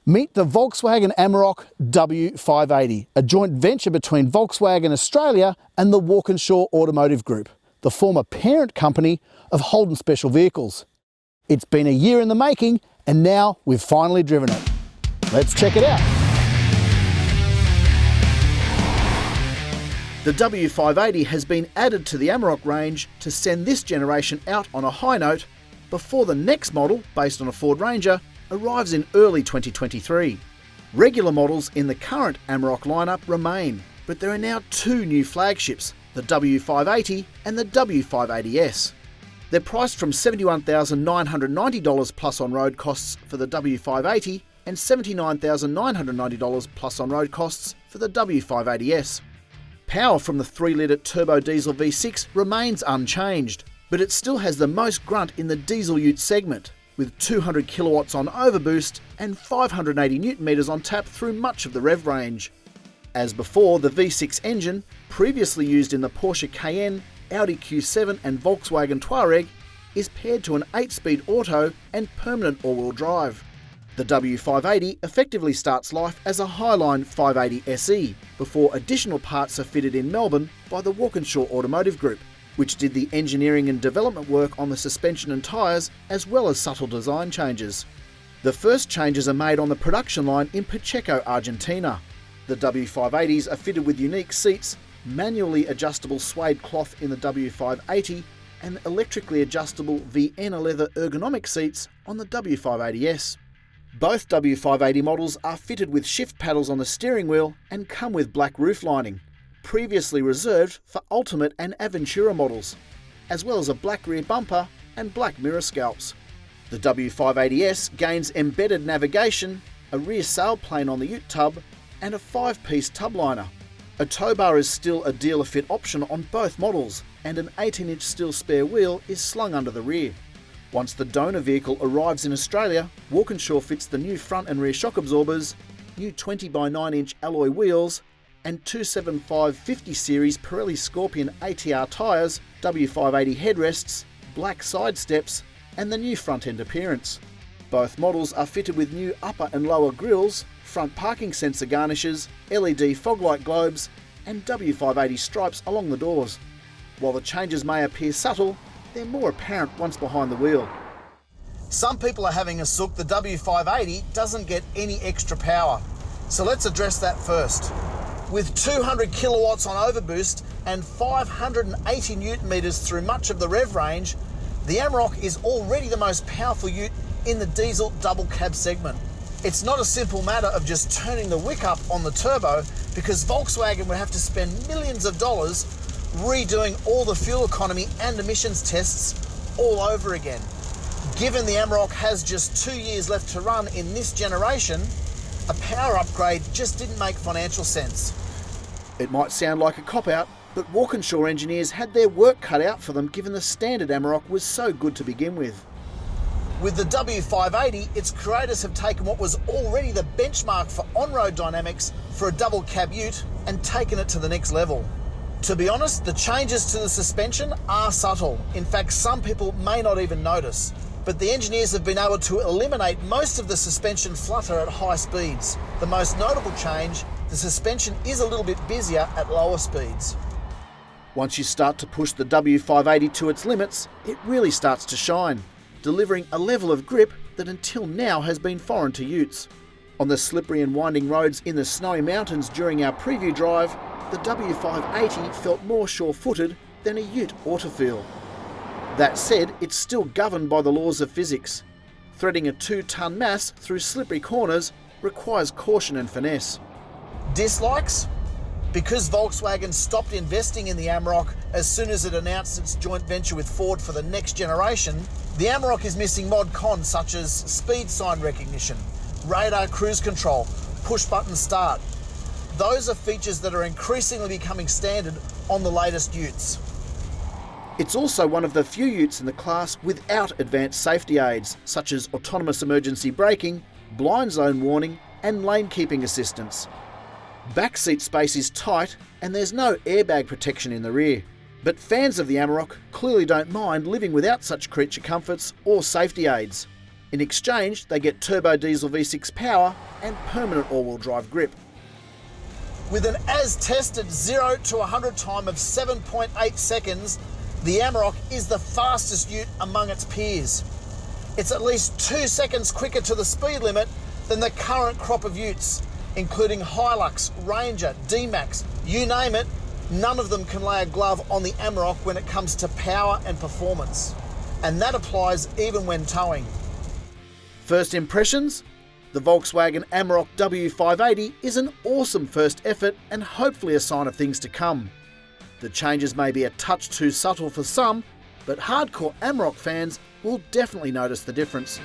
Meet the Volkswagen Amarok W580, a joint venture between Volkswagen Australia and the Walkinshaw Automotive Group, the former parent company of Holden Special Vehicles. It's been a year in the making, and now we've finally driven it. Let's check it out. The W580 has been added to the Amarok range to send this generation out on a high note before the next model, based on a Ford Ranger, arrives in early 2023. Regular models in the current Amarok lineup remain, but there are now two new flagships, the W580 and the W580S. They're priced from $71,990 plus on-road costs for the W580 and $79,990 plus on-road costs for the W580S. Power from the 3-litre turbo diesel V6 remains unchanged, but it still has the most grunt in the diesel ute segment, with 200 kilowatts on overboost and 580 Nm on tap through much of the rev range. As before, the V6 engine, previously used in the Porsche Cayenne, Audi Q7 and Volkswagen Touareg, is paired to an 8-speed auto and permanent all-wheel drive. The W580 effectively starts life as a Highline 580 SE before additional parts are fitted in Melbourne by the Walkinshaw Automotive Group, which did the engineering and development work on the suspension and tyres, as well as subtle design changes. The first changes are made on the production line in Pacheco, Argentina. The W580s are fitted with unique seats, manually adjustable suede cloth in the W580, and electrically adjustable Vienna leather ergonomic seats on the W580S. Both W580 models are fitted with shift paddles on the steering wheel and come with black roof lining, previously reserved for Ultimate and Aventura models, as well as a black rear bumper and black mirror scalps. The W580S gains embedded navigation, a rear sailplane on the ute tub, and a 5-piece tub liner. A tow bar is still a dealer fit option on both models, and an 18-inch steel spare wheel is slung under the rear. Once the donor vehicle arrives in Australia, Walkinshaw fits the new front and rear shock absorbers, new 20x9-inch alloy wheels, and 275 50 series Pirelli Scorpion ATR tyres, W580 headrests, black side steps, and the new front end appearance. Both models are fitted with new upper and lower grilles, front parking sensor garnishes, LED fog light globes, and W580 stripes along the doors. While the changes may appear subtle, they're more apparent once behind the wheel. Some people are having a sook the W580 doesn't get any extra power, so let's address that first. With 200 kilowatts on overboost and 580 Nm through much of the rev range, the Amarok is already the most powerful ute in the diesel double cab segment. It's not a simple matter of just turning the wick up on the turbo, because Volkswagen would have to spend millions of dollars redoing all the fuel economy and emissions tests all over again. Given the Amarok has just 2 years left to run in this generation, a power upgrade just didn't make financial sense. It might sound like a cop-out, but Walkinshaw engineers had their work cut out for them given the standard Amarok was so good to begin with. With the W580, its creators have taken what was already the benchmark for on-road dynamics for a double cab ute and taken it to the next level. To be honest, the changes to the suspension are subtle. In fact, some people may not even notice. But the engineers have been able to eliminate most of the suspension flutter at high speeds. The most notable change, the suspension is a little bit busier at lower speeds. Once you start to push the W580 to its limits, it really starts to shine, delivering a level of grip that until now has been foreign to utes. On the slippery and winding roads in the snowy mountains during our preview drive, the W580 felt more sure-footed than a ute ought to feel. That said, it's still governed by the laws of physics. Threading a 2-ton mass through slippery corners requires caution and finesse. Dislikes? Because Volkswagen stopped investing in the Amarok as soon as it announced its joint venture with Ford for the next generation, the Amarok is missing mod cons such as speed sign recognition, radar cruise control, push-button start. Those are features that are increasingly becoming standard on the latest utes. It's also one of the few utes in the class without advanced safety aids, such as autonomous emergency braking, blind zone warning, and lane keeping assistance. Back seat space is tight, and there's no airbag protection in the rear. But fans of the Amarok clearly don't mind living without such creature comforts or safety aids. In exchange, they get turbo diesel V6 power and permanent all-wheel drive grip. With an as-tested 0 to 100 time of 7.8 seconds, the Amarok is the fastest ute among its peers. It's at least 2 seconds quicker to the speed limit than the current crop of utes, including Hilux, Ranger, D-Max, you name it. None of them can lay a glove on the Amarok when it comes to power and performance. And that applies even when towing. First impressions? The Volkswagen Amarok W580 is an awesome first effort and hopefully a sign of things to come. The changes may be a touch too subtle for some, but hardcore Amarok fans will definitely notice the difference.